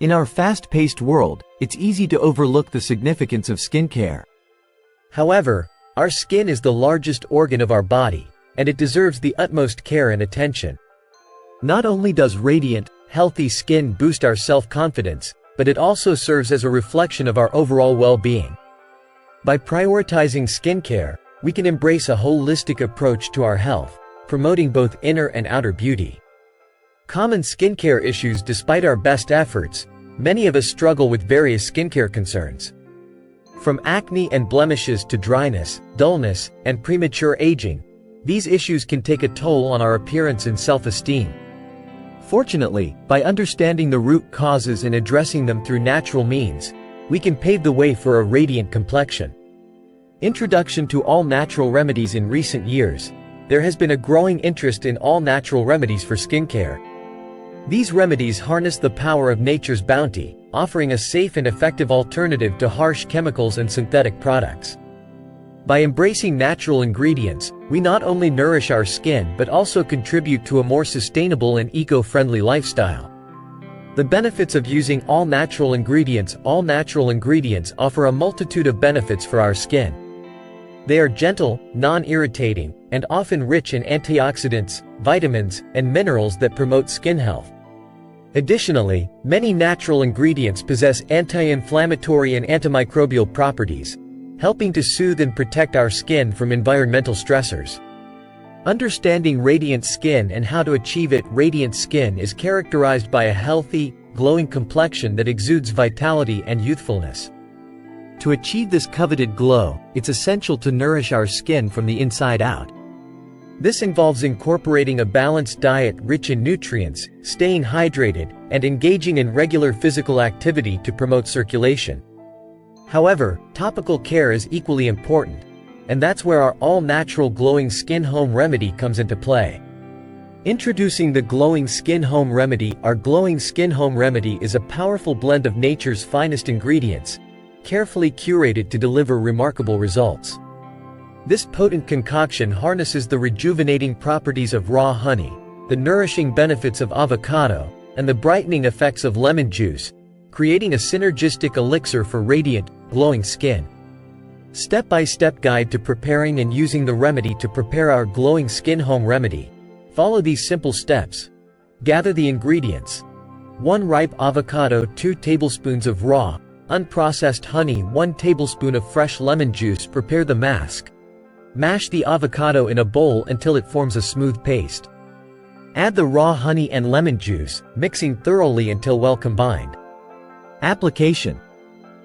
In our fast-paced world, it's easy to overlook the significance of skincare. However, our skin is the largest organ of our body, and it deserves the utmost care and attention. Not only does radiant, healthy skin boost our self-confidence, but it also serves as a reflection of our overall well-being. By prioritizing skincare, we can embrace a holistic approach to our health, promoting both inner and outer beauty. Common skincare issues. Despite our best efforts, many of us struggle with various skincare concerns. From acne and blemishes to dryness, dullness, and premature aging, these issues can take a toll on our appearance and self-esteem. Fortunately, by understanding the root causes and addressing them through natural means, we can pave the way for a radiant complexion. Introduction to all natural remedies. In recent years, there has been a growing interest in all natural remedies for skincare. These remedies harness the power of nature's bounty, offering a safe and effective alternative to harsh chemicals and synthetic products. By embracing natural ingredients, we not only nourish our skin but also contribute to a more sustainable and eco-friendly lifestyle. The benefits of using all natural ingredients. All natural ingredients offer a multitude of benefits for our skin. They are gentle, non-irritating, and often rich in antioxidants, vitamins, and minerals that promote skin health. Additionally, many natural ingredients possess anti-inflammatory and antimicrobial properties, helping to soothe and protect our skin from environmental stressors. Understanding radiant skin and how to achieve it. Radiant skin is characterized by a healthy, glowing complexion that exudes vitality and youthfulness. To achieve this coveted glow, it's essential to nourish our skin from the inside out. This involves incorporating a balanced diet rich in nutrients, staying hydrated, and engaging in regular physical activity to promote circulation. However, topical care is equally important, and that's where our all-natural glowing skin home remedy comes into play. Introducing the Glowing Skin Home Remedy. Our Glowing Skin Home Remedy is a powerful blend of nature's finest ingredients, carefully curated to deliver remarkable results. This potent concoction harnesses the rejuvenating properties of raw honey, the nourishing benefits of avocado, and the brightening effects of lemon juice, creating a synergistic elixir for radiant, glowing skin. Step-by-step guide to preparing and using the remedy. To prepare our Glowing Skin Home Remedy, follow these simple steps. Gather the ingredients. 1 ripe avocado, 2 tablespoons of raw, unprocessed honey, 1 tablespoon of fresh lemon juice. Prepare the mask. Mash the avocado in a bowl until it forms a smooth paste. Add the raw honey and lemon juice, mixing thoroughly until well combined. Application.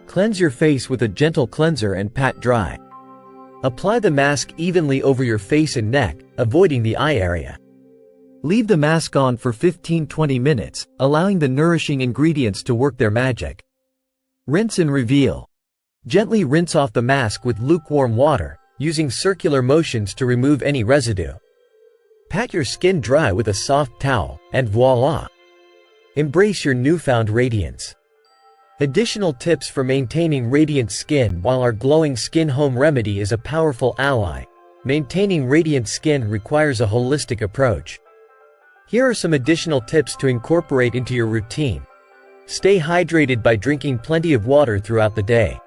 Cleanse your face with a gentle cleanser and pat dry. Apply the mask evenly over your face and neck, avoiding the eye area. Leave the mask on for 15–20 minutes, allowing the nourishing ingredients to work their magic. Rinse and reveal. Gently rinse off the mask with lukewarm water, using circular motions to remove any residue. Pat your skin dry with a soft towel, and voila! Embrace your newfound radiance. Additional tips for maintaining radiant skin. While our Glowing Skin Home Remedy is a powerful ally, maintaining radiant skin requires a holistic approach. Here are some additional tips to incorporate into your routine. Stay hydrated by drinking plenty of water throughout the day.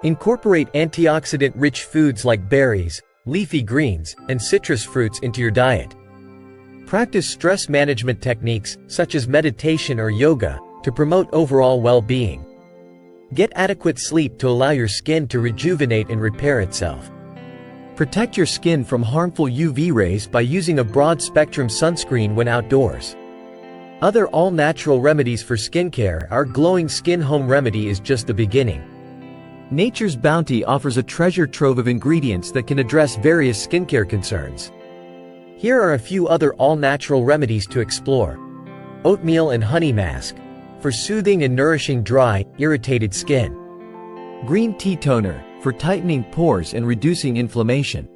Incorporate antioxidant-rich foods like berries, leafy greens, and citrus fruits into your diet. Practice stress management techniques, such as meditation or yoga, to promote overall well-being. Get adequate sleep to allow your skin to rejuvenate and repair itself. Protect your skin from harmful UV rays by using a broad-spectrum sunscreen when outdoors. Other all-natural remedies for skincare. Our Glowing Skin Home Remedy is just the beginning. Nature's bounty offers a treasure trove of ingredients that can address various skincare concerns. Here are a few other all-natural remedies to explore. Oatmeal and honey mask, for soothing and nourishing dry, irritated skin. Green tea toner, for tightening pores and reducing inflammation.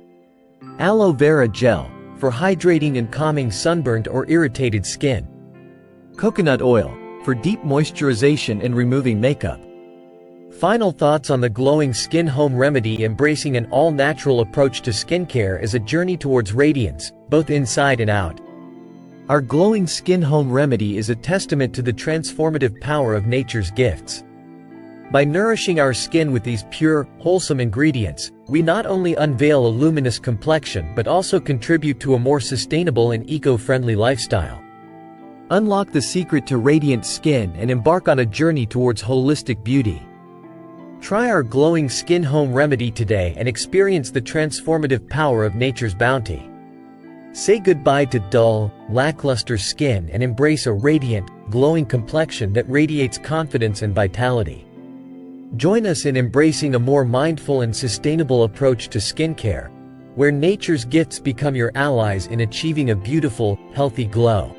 Aloe vera gel, for hydrating and calming sunburned or irritated skin. Coconut oil, for deep moisturization and removing makeup. Final thoughts on the Glowing Skin Home Remedy. Embracing an all-natural approach to skincare is a journey towards radiance, both inside and out. Our glowing skin home remedy is a testament to the transformative power of nature's gifts. By nourishing our skin with these pure, wholesome ingredients, we not only unveil a luminous complexion but also contribute to a more sustainable and eco-friendly lifestyle. Unlock the secret to radiant skin and embark on a journey towards holistic beauty. Try our glowing skin home remedy today and experience the transformative power of nature's bounty. Say goodbye to dull, lackluster skin and embrace a radiant, glowing complexion that radiates confidence and vitality. Join us in embracing a more mindful and sustainable approach to skincare, where nature's gifts become your allies in achieving a beautiful, healthy glow.